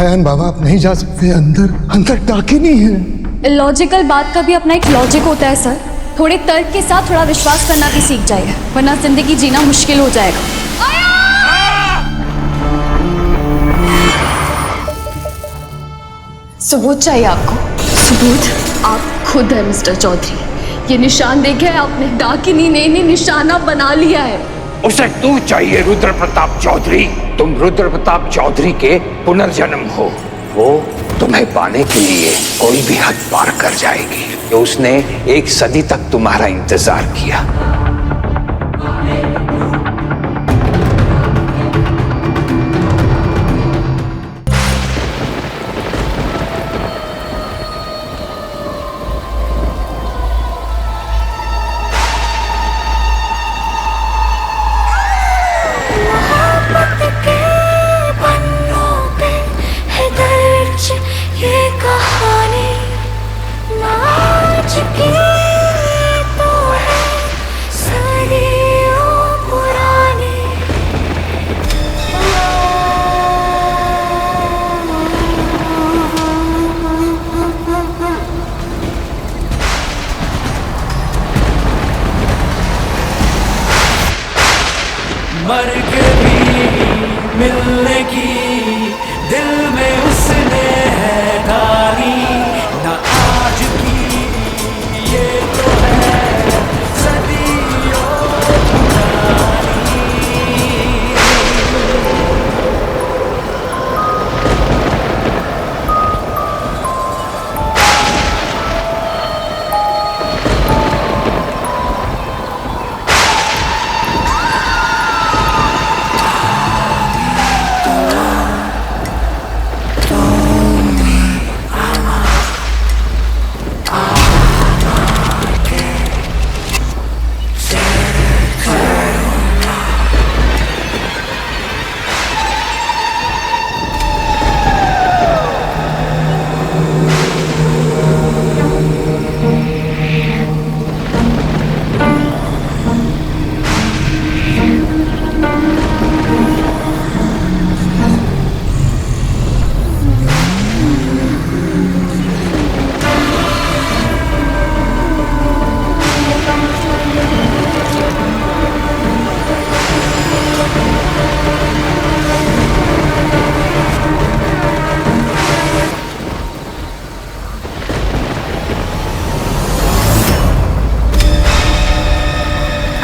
आयान बाबा आप नहीं जा सकते, अंदर अंदर डाकिनी है। लॉजिकल बात का भी अपना एक लॉजिक होता है सर। थोड़े तर्क के साथ थोड़ा विश्वास करना भी सीख जाइए, वरना जिंदगी जीना मुश्किल हो जाएगा। सबूत चाहिए आपको? सबूत? आप खुद है मिस्टर चौधरी। ये निशान देखे हैं आपने? डाकिनी ने इन्हें निशाना बना लिया है। उसे तू चाहिए रुद्र प्रताप चौधरी। तुम रुद्र प्रताप चौधरी के पुनर्जन्म हो। वो तुम्हें पाने के लिए कोई भी हद पार कर जाएगी। तो उसने 1 सदी तक तुम्हारा इंतजार किया। मर्ग भी मिलने की दिल में उसने है ठानी, न आज की ये तो है सदियों पुरानी।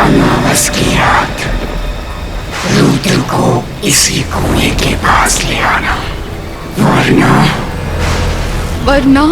अमावस की रात रुद्र को इसी कुएं के पास ले आना, वरना वरना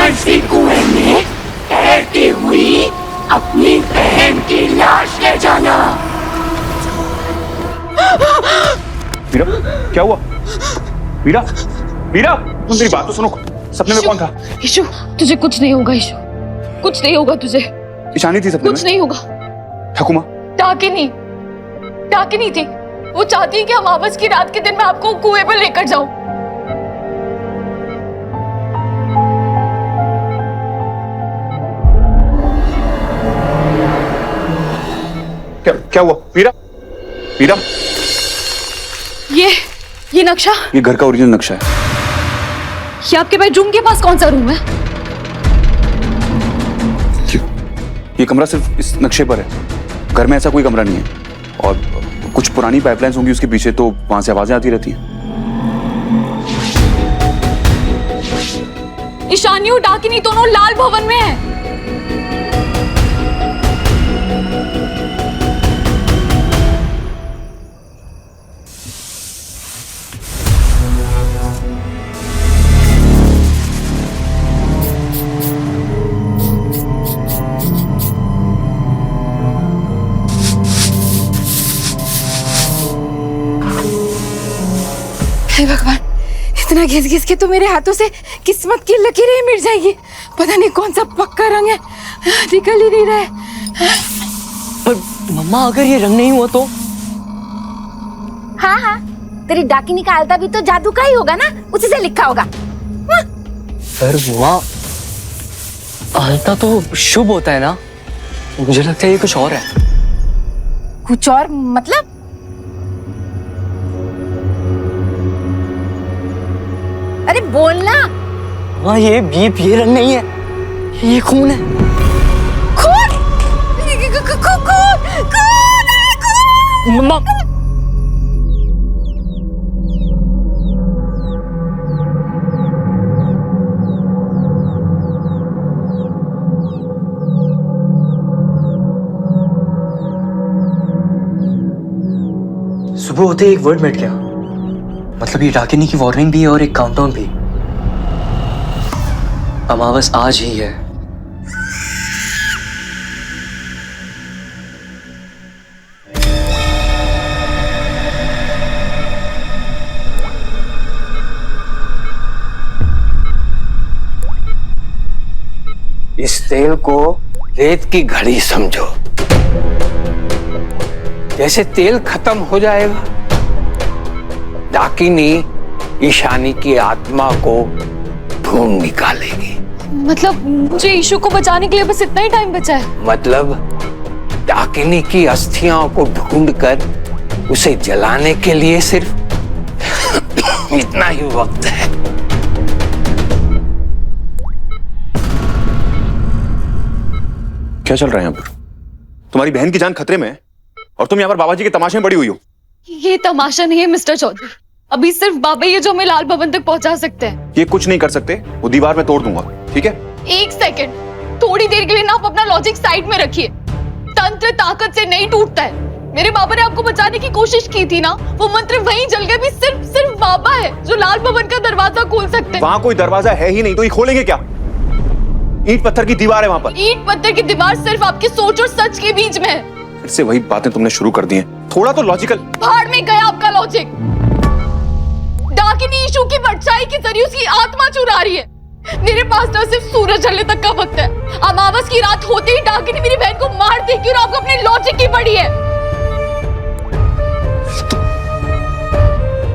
इसी कुएं में तैरती हुई अपनी बहन की लाश ले जाना। वीरा, क्या हुआ? वीरा, वीरा, तुम मेरी बात तो सुनो। सपने में कौन था? ईशु, तुझे कुछ नहीं होगा। ईशु, कुछ नहीं होगा तुझे। ईशानी थी सपने में? कुछ नहीं होगा। ठकुमा? डाकिनी थी। वो चाहती है कि अमावस की रात के दिन मैं आपको कुएं पर लेकर जाऊं। क्या हुआ? वीरा, वीरा, ये नक्शा? ये घर का ओरिजिनल नक्शा है। ये आपके बेडरूम के पास कौन सा रूम है? ये कमरा सिर्फ इस नक्शे पर है। घर में ऐसा कोई कमरा नहीं है। और कुछ पुरानी पाइपलाइंस होंगी उसके पीछे, तो वहां से आवाजें आती रहती हैं। ईशानी और डाकिनी दोनों लाल भवन में है। हे भगवान, इतना घिस घिस के तो मेरे हाथों से किस्मत की लकीरें मिट जाएगी। पता नहीं कौन सा पक्का रंग है, निकल ही नहीं रहा है। पर मम्मा, अगर ये रंग नहीं हुआ तो? हाँ हाँ, तेरी डाकिनी का आलता भी तो जादू का ही होगा ना, उसी से लिखा होगा। पर बुआ, आलता तो शुभ होता है ना, मुझे लगता है ये कुछ और है। कुछ और मतलब? अरे बोलना। हाँ, ये रंग नहीं है, ये खून है। खून? खून! मम्मा, सुबह होते ही एक वर्ड मिट गया। मतलब ये डाकिनी की वार्निंग भी है और एक काउंटडाउन भी। अमावस आज ही है। इस तेल को रेत की घड़ी समझो। जैसे तेल खत्म हो जाएगा, डाकिनी ईशानी की आत्मा को ढूंढ निकालेगी। मतलब मुझे ईशु को बचाने के लिए बस इतना ही टाइम बचा है? मतलब डाकिनी की अस्थियों को ढूंढकर उसे जलाने के लिए सिर्फ इतना ही वक्त है। क्या चल रहा है यहाँ पर? तुम्हारी बहन की जान खतरे में है और तुम यहाँ पर बाबा जी के तमाशे में पड़ी हुई हो। ये तमाशा नहीं है मिस्टर चौधरी, अभी सिर्फ बाबा ही है जो हमें लाल भवन तक पहुंचा सकते हैं। ये कुछ नहीं कर सकते, वो दीवार में तोड़ दूंगा, ठीक है? एक सेकंड, थोड़ी देर के लिए ना आप अपना लॉजिक साइड में रखिए। तंत्र ताकत से नहीं टूटता है। मेरे बाबा ने आपको बचाने की कोशिश की थी ना, वो मंत्र वहीं जल गया। भी सिर्फ बाबा है जो लाल भवन का दरवाजा खोल सकते हैं। वहां कोई दरवाजा है ही नहीं, तो ये खोलेंगे क्या? ईंट पत्थर की दीवार है वहां पर। ईंट पत्थर की दीवार सिर्फ आपकी सोच और सच के बीच में है। फिर से वही बातें तुमने शुरू कर दी हैं। थोड़ा तो लॉजिकल। भाड़ में गया आपका लॉजिक। डाकिनी ईशु की परछाई के जरिए उसकी आत्मा चुरा रही है। मेरे पास ना सिर्फ सूरज ढलने तक का वक्त है। अमावस की रात होते ही डाकिनी मेरी बहन को मार देगी और आपको अपने लॉजिक की पड़ी है।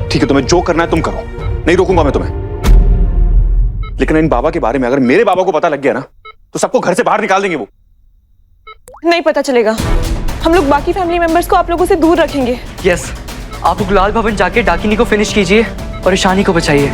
ठीक है, तुम्हें जो करना है तुम करो, नहीं रोकूंगा मैं तुम्हें। लेकिन इन बाबा के बारे में अगर मेरे बाबा को पता लग गया ना, तो सबको घर से बाहर निकाल देंगे वो। नहीं पता चलेगा। हम लोग बाकी फैमिली मेंबर्स को आप लोगों से दूर रखेंगे। यस, आप लोग लाल भवन जाके डाकिनी को फिनिश कीजिए और ईशानी को बचाइए।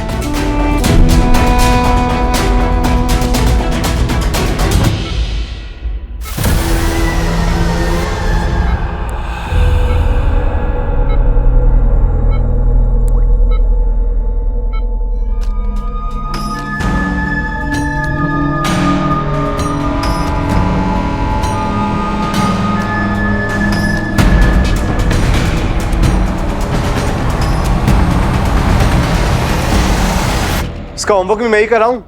इसका होमवर्क भी मैं ही कर रहा हूँ।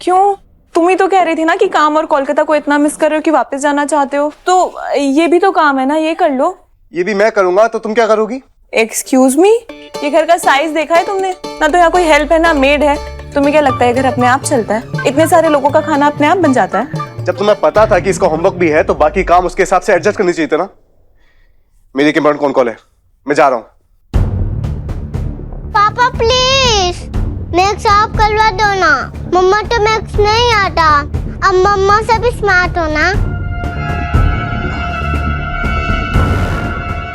क्यों? तुम ही तो कह रही थी ना कि काम और कोलकाता को इतना मिस कर रहे हो कि वापस जाना चाहते हो, तो ये भी तो काम है ना, ये कर लो। ये भी मैं करूंगा, तो तुम क्या करोगी? एक्सक्यूज मी, ये घर का साइज देखा है तुमने? ना तो यहाँ कोई हेल्प है ना मेड है। तुम्हें क्या लगता है घर अपने आप चलता है? इतने सारे लोगों का खाना अपने आप बन जाता है? जब तुम्हें पता था कि इसका होमवर्क भी है, तो बाकी काम उसके हिसाब से एडजस्ट करनी चाहिए था ना। मेरी एक इंपॉर्टेंट फोन कॉल है, मैं जा रहा हूँ। पापा प्लीज मैथ्स आप करवा दो ना। मम्मा तो मैथ्स नहीं आता। अब मम्मा से भी स्मार्ट हो ना।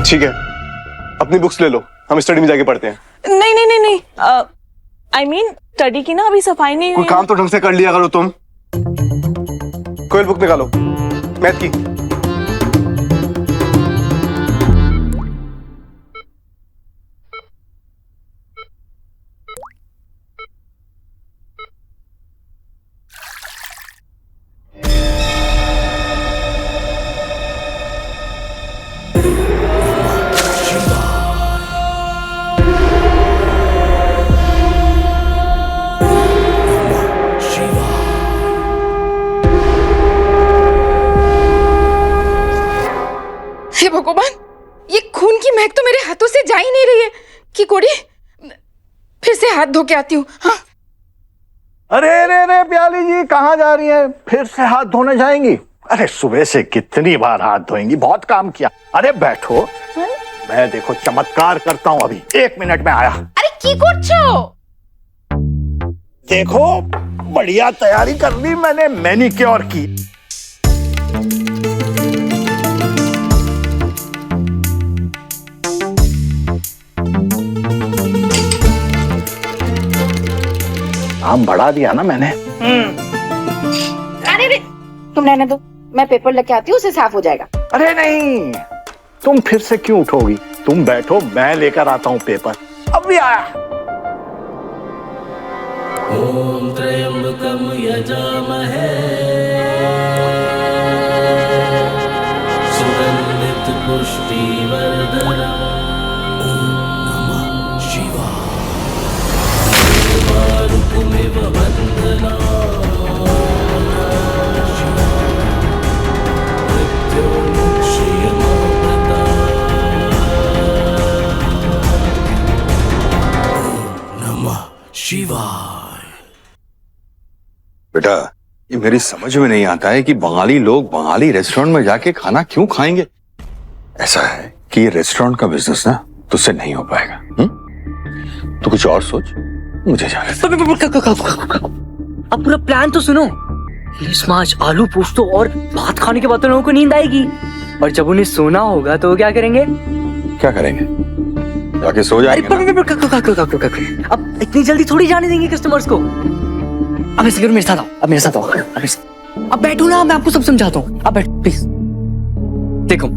ठीक है, अपनी बुक्स ले लो, हम स्टडी में जाके पढ़ते हैं। नहीं नहीं नहीं नहीं, आई मीन स्टडी की ना अभी सफाई नहीं कोई हुई। काम तो ढंग से कर लिया करो तुम। कोई बुक निकालो, मैथ की। हे भगवान, ये खून की महक तो मेरे हाथों से जा ही नहीं रही है। कि कोड़ी, फिर से हाथ धो के आती हूँ। हाँ? अरे अरे अरे प्याली जी, कहाँ जा रही हैं? फिर से हाथ धोने जाएंगी? अरे सुबह से कितनी बार हाथ धोएंगी, बहुत काम किया। अरे बैठो। मैं देखो चमत्कार करता हूँ अभी, 1 मिनट में आया। अरे की करछो? देखो बढ़िया तैयारी कर ली मैंने मैनिक्योर की। काम बढ़ा दिया ना मैंने। अरे तुम रहने दो, मैं पेपर लेके आती हूँ, उसे साफ हो जाएगा। अरे नहीं, तुम फिर से क्यों उठोगी? तुम बैठो, मैं लेकर आता हूँ पेपर। अब भी आया। ॐ त्र्यम्बकं यजामहे सुगन्धित पुष्टिवर्धनम्। ॐ नमः शिवाय। देवारुकमिव बन्धनात्। शिवाय। बेटा, ये मेरी समझ में नहीं आता है कि बंगाली लोग बंगाली रेस्टोरेंट में जाके खाना क्यों खाएंगे। ऐसा है कि ये रेस्टोरेंट का बिजनेस ना तुझसे नहीं हो पाएगा। तो कुछ और सोच, मुझे जाने दे। अब पूरा प्लान तो सुनो। प्लीज माँ, आज आलू पोस्तो और भात खाने के बाद तो लोगों को नींद आएगी, और जब उन्हें सोना होगा तो वो क्या करेंगे? क्या करेंगे? जाके सो जाएंगे ना। अब इतनी जल्दी थोड़ी जाने देंगे कस्टमर्स को। अब ऐसे करो, मेरे साथ आओ, अब मेरे साथ आओ, अब बैठो ना, मैं आपको सब समझाता हूँ। अब बैठो प्लीज। देखो,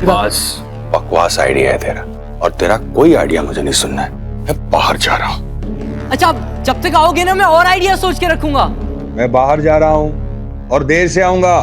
बस बकवास आइडिया है तेरा, और तेरा कोई आइडिया मुझे नहीं सुनना है। मैं बाहर जा रहा हूँ। अच्छा, जब तक आओगे ना, मैं और आइडिया सोच के रखूंगा। मैं बाहर जा रहा हूँ और देर से आऊंगा।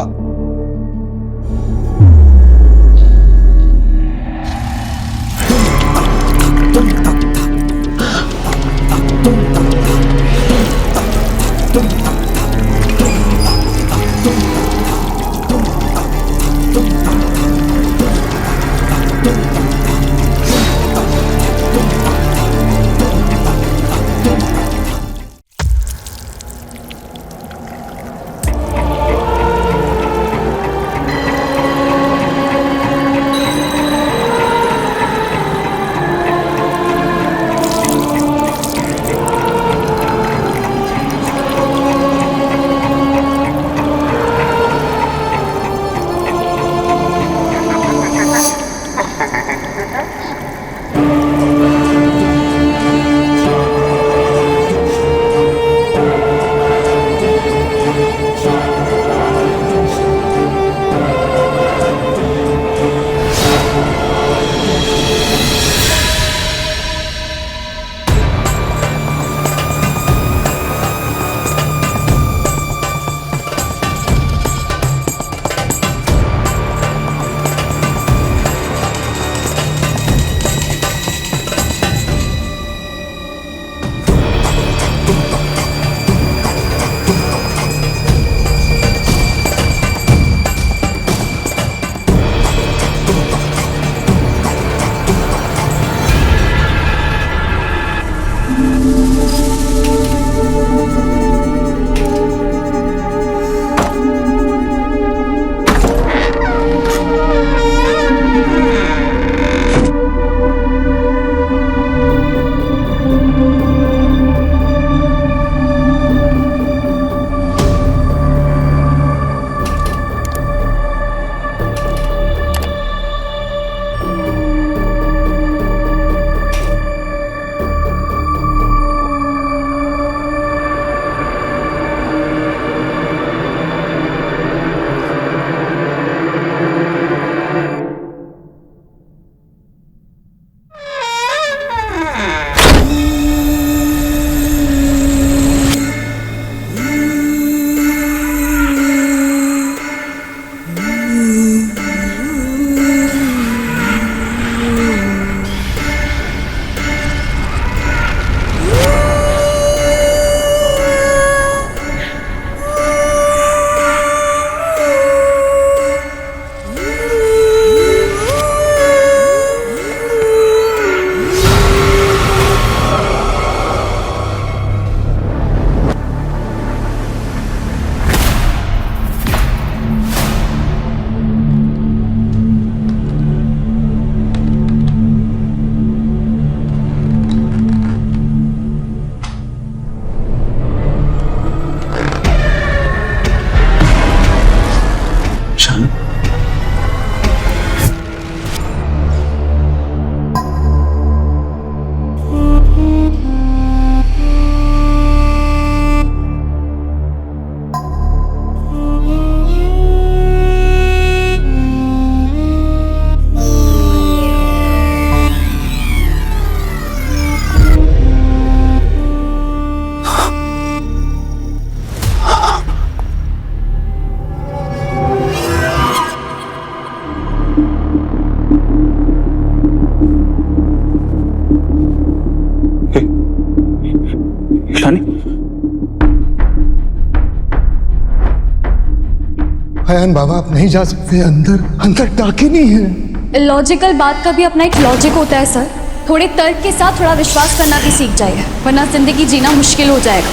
अयान बाबा आप नहीं जा सकते, अंदर अंदर डाकिनी है। लॉजिकल बात का भी अपना एक लॉजिक होता है सर। थोड़े तर्क के साथ थोड़ा विश्वास करना भी सीख जाइए, वरना जिंदगी जीना मुश्किल हो जाएगा।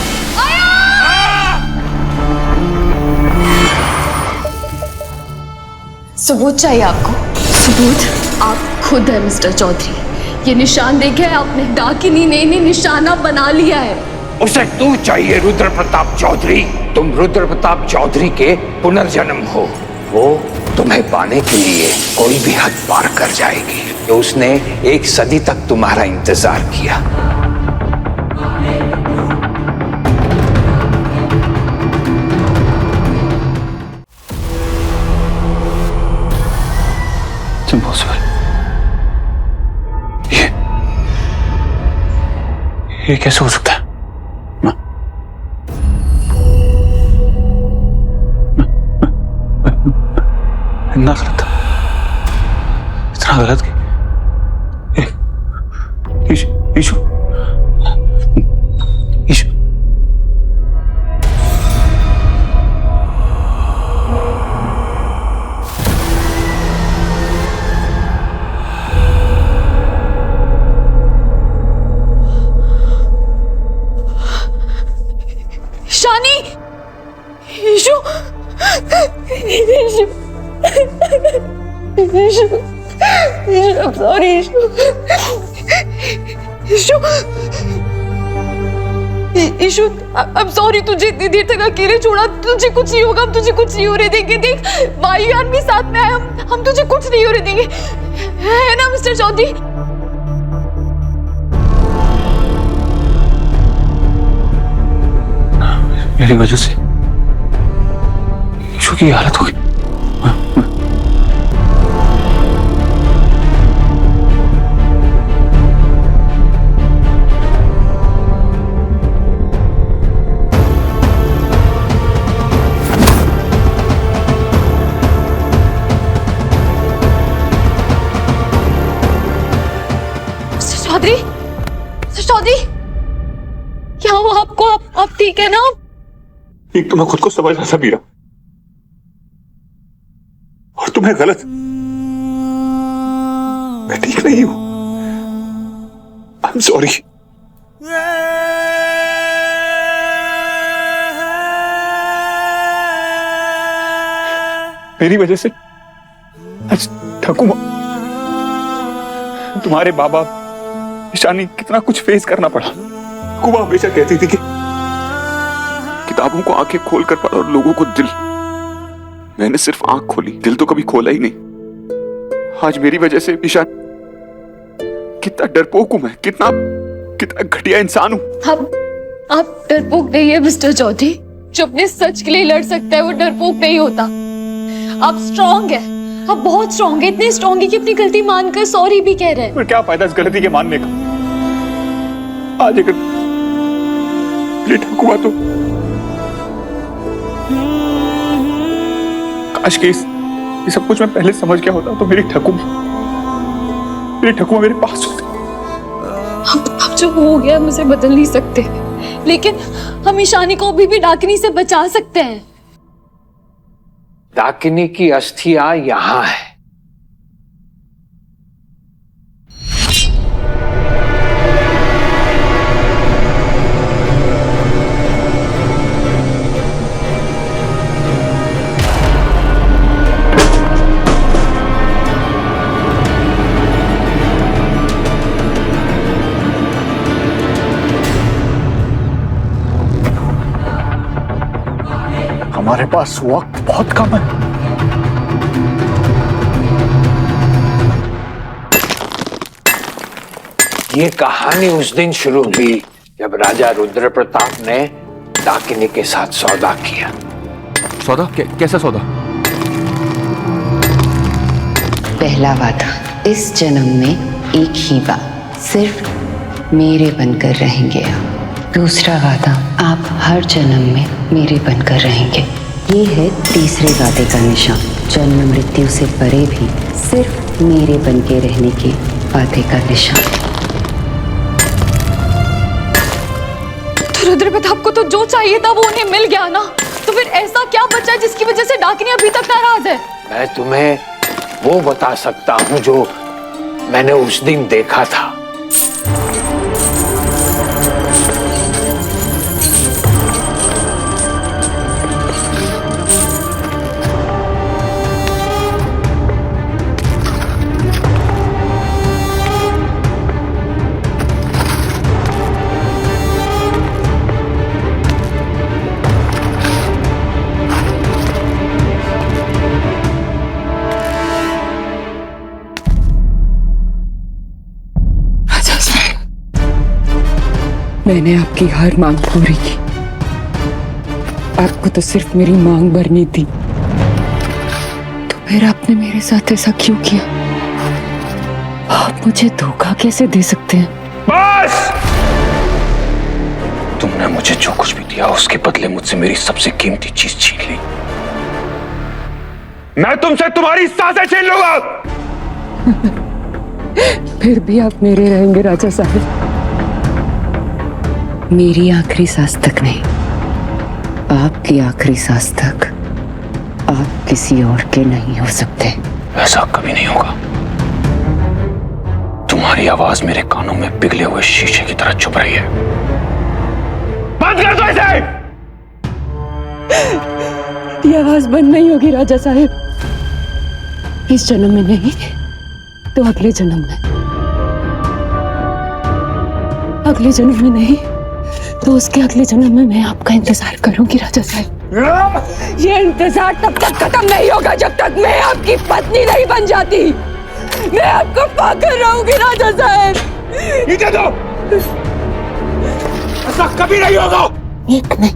सबूत चाहिए आपको? सबूत? आप खुद है मिस्टर चौधरी। ये निशान देखे आपने? डाकिनी ने इन्हें निशाना बना लिया है। उसे तू चाहिए रुद्र प्रताप चौधरी। तुम रुद्र प्रताप चौधरी के पुनर्जन्म हो। वो तुम्हें पाने के लिए कोई भी हद पार कर जाएगी। तो उसने 1 सदी तक तुम्हारा इंतजार किया। इम्पॉसिबल। ये कैसे हो सकता है? इतना गलत, इतना गलत कि Ishu Ishu Shani, Ishu, Ishu, Ishu, I'm sorry, Ishu, Ishu, Ishu, I'm sorry, तुझे इतनी देर तक अकेले छोड़ा। तुझे कुछ नहीं होगा, हम तुझे कुछ नहीं होने देंगे। देख भाईयान भी साथ में आए, हम तुझे कुछ नहीं होने देंगे, है ना मिस्टर चौधरी? मेरी वजह से ईशु की हालत हो गई। चौधरी, चौधरी, क्या हुआ आपको? आप ठीक है ना? एक तो मैं खुद को समझ रहा था मीरा, और तुम्हें गलत। मैं ठीक नहीं हूं। I am sorry. मेरी वजह से आज ठाकुमा, तुम्हारे बाबा, ईशानी कितना कुछ फेस करना पड़ा। ठाकुमा हमेशा कहती थी कि किताबों को आंखें खोल कर पढ़ा और लोगों को दिल। मैंने सिर्फ आंख खोली, दिल तो कभी खोला ही नहीं। आज मेरी वजह से ईशान, कितना डरपोक हूं मैं, कितना घटिया इंसान हूं। आप डरपोक नहीं है मिस्टर चौधरी। जो अपने सच के लिए लड़ सकता है वो डरपोक नहीं होता। आप स्ट्रांग है, आप बहुत स्ट्रांग है, इतने स्ट्रांग है कि अपनी गलती मानकर सॉरी भी कह रहे हैं। पर क्या फायदा इस गलती के मानने का? आज अगर ठाकुमा तो काश के ये सब कुछ मैं पहले समझ गया होता तो मेरी ठाकुमा मेरे पास होती। अब जो हो गया हम उसे बदल नहीं सकते, लेकिन हम ईशानी को अभी भी डाकिनी से बचा सकते हैं। डाकिनी की अस्थियां यहां है। हमारे पास वक्त बहुत कम है। ये कहानी उस दिन शुरू हुई जब राजा रुद्र प्रताप ने डाकिनी के साथ सौदा किया। सौदा? कैसा सौदा? पहला वादा, इस जन्म में एक ही बात, सिर्फ मेरे बनकर रहेंगे आप। दूसरा वादा, आप हर जन्म में मेरे बनकर रहेंगे। ये है तीसरे वादे का निशान, जन्म मृत्यु से परे भी सिर्फ मेरे बनके रहने के वादे का निशान। तो रुद्र प्रताप को तो जो चाहिए था वो उन्हें मिल गया ना। तो फिर ऐसा क्या बचा है जिसकी वजह से डाकिनी अभी तक नाराज है? मैं तुम्हें वो बता सकता हूं जो मैंने उस दिन देखा था। मैंने आपकी हर मांग पूरी की। आपको तो सिर्फ मेरी मांग भरनी थी, तो फिर आपने मेरे साथ ऐसा क्यों किया? आप मुझे धोखा कैसे दे सकते हैं? बस! तुमने मुझे जो कुछ भी दिया उसके बदले मुझसे मेरी सबसे कीमती चीज छीन ली। मैं तुमसे तुम्हारी सांसें छीन लूंगा। फिर भी आप मेरे रहेंगे राजा साहब। मेरी आखिरी सांस तक नहीं, आपकी आखिरी सांस तक आप किसी और के नहीं हो सकते। ऐसा कभी नहीं होगा। तुम्हारी आवाज मेरे कानों में पिघले हुए शीशे की तरह चुभ रही है। बंद कर दो इसे! ये आवाज बंद नहीं होगी राजा साहब। इस जन्म में नहीं तो अगले जन्म में। अगले जन्म में नहीं तो उसके अगले जन्म में मैं आपका इंतजार करूंगी राजा साहब। ये इंतजार तब तक खत्म नहीं होगा जब तक मैं आपकी पत्नी नहीं बन जाती। मैं आपको पाकर रहूंगी राजा साहब। इधर दो! ऐसा कभी नहीं होगा। एक नहीं,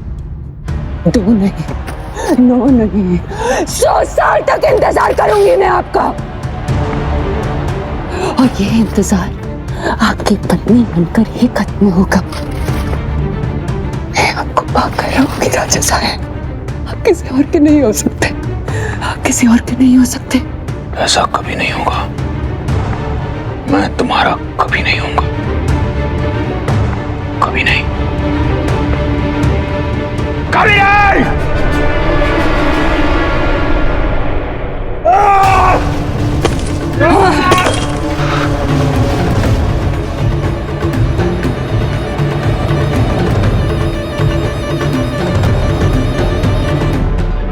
दो नहीं, 9 नहीं, 100 साल तक इंतजार करूंगी मैं आपका। और ये इंतजार आपकी पत्नी बनकर ही खत्म होगा। मैं आपको पाकर रहूंगी राजा साहब। आप किसी और के नहीं हो सकते। आप किसी और के नहीं हो सकते। ऐसा कभी नहीं होगा। मैं तुम्हारा कभी नहीं होऊंगा। कभी नहीं। कभी नहीं!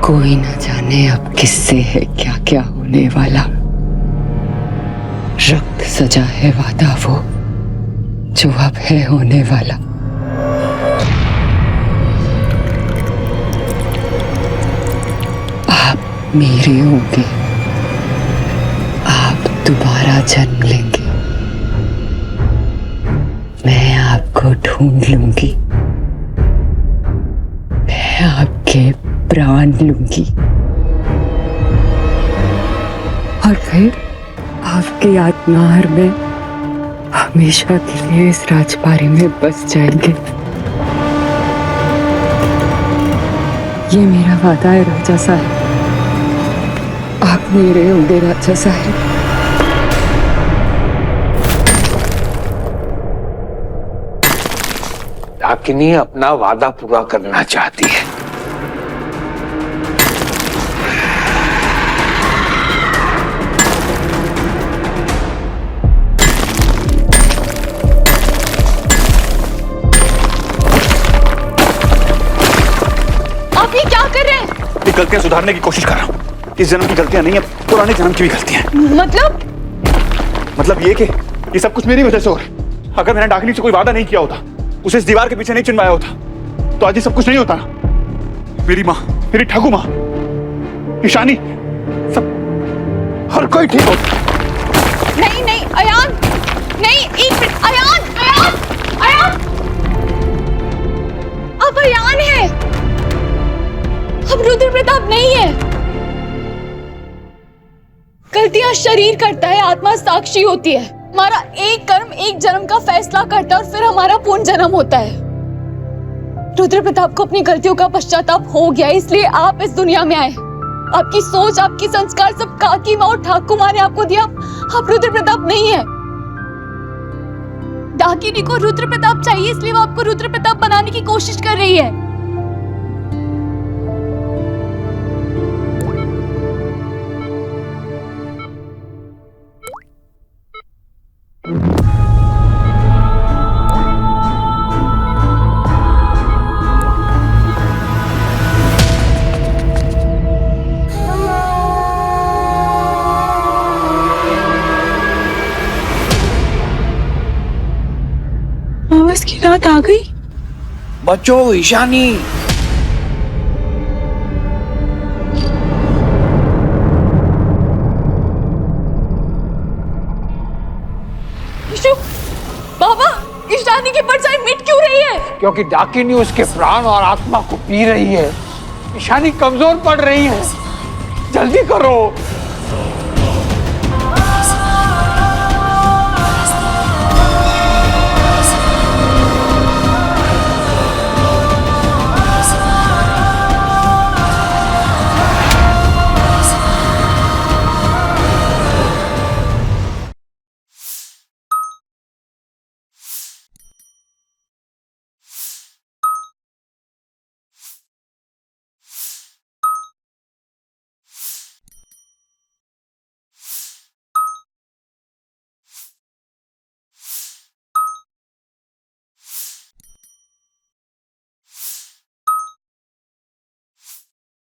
कोई न जाने अब किससे है क्या क्या होने वाला। रक्त सजा है वादा वो जो अब है होने वाला। आप मेरे होंगे, आप दोबारा जन्म लेंगे। मैं आपको ढूंढ लूंगी, मैं आपके प्राण लूंगी और फिर आपकी आत्मार में हमेशा के लिए इस राजपारी में बस जाएंगे। ये मेरा वादा है राजा साहब। आप मेरे होंगे राजा साहब। डाकिनी अपना वादा पूरा करना चाहती है। आप ये क्या कर रहे हैं? ये गलतियां सुधारने की कोशिश कर रहा हूँ। इस जन्म की गलतियां नहीं है, पुराने जन्म की भी गलतियां हैं। मतलब ये कि ये सब कुछ मेरी वजह से हो रहा है। अगर मैंने डाकिनी से कोई वादा नहीं किया होता, उसे इस दीवार के पीछे नहीं चिनवाया होता, तो आज ये सब कुछ नहीं होता ना। मेरी माँ, मेरी ठाकू माँ, ईशानी, सब हर कोई ठीक होता। नहीं नहीं अयान, नहीं, एक मिनट। अयान, अयान, अयान, अब अयान है, अब रुद्र प्रताप नहीं है। गलतियां शरीर करता है, आत्मा साक्षी होती है। हमारा एक कर्म एक जन्म का फैसला करता है और फिर हमारा पूर्ण जन्म होता है। रुद्र प्रताप को अपनी गलतियों का पश्चाताप हो गया, इसलिए आप इस दुनिया में आए। आपकी सोच, आपकी संस्कार सब काकी माँ और ठाकुर माँ ने आपको दिया। आप रुद्र प्रताप नहीं है। डाकिनी को रुद्र प्रताप चाहिए, इसलिए वो आपको रुद्र प्रताप बनाने की कोशिश कर रही है। रात आ गई। बचो ईशानी। ईशु, बाबा, ईशानी की परछाई मिट क्यों रही है? क्योंकि डाकिनी उसके प्राण और आत्मा को पी रही है। ईशानी कमजोर पड़ रही है। जल्दी करो।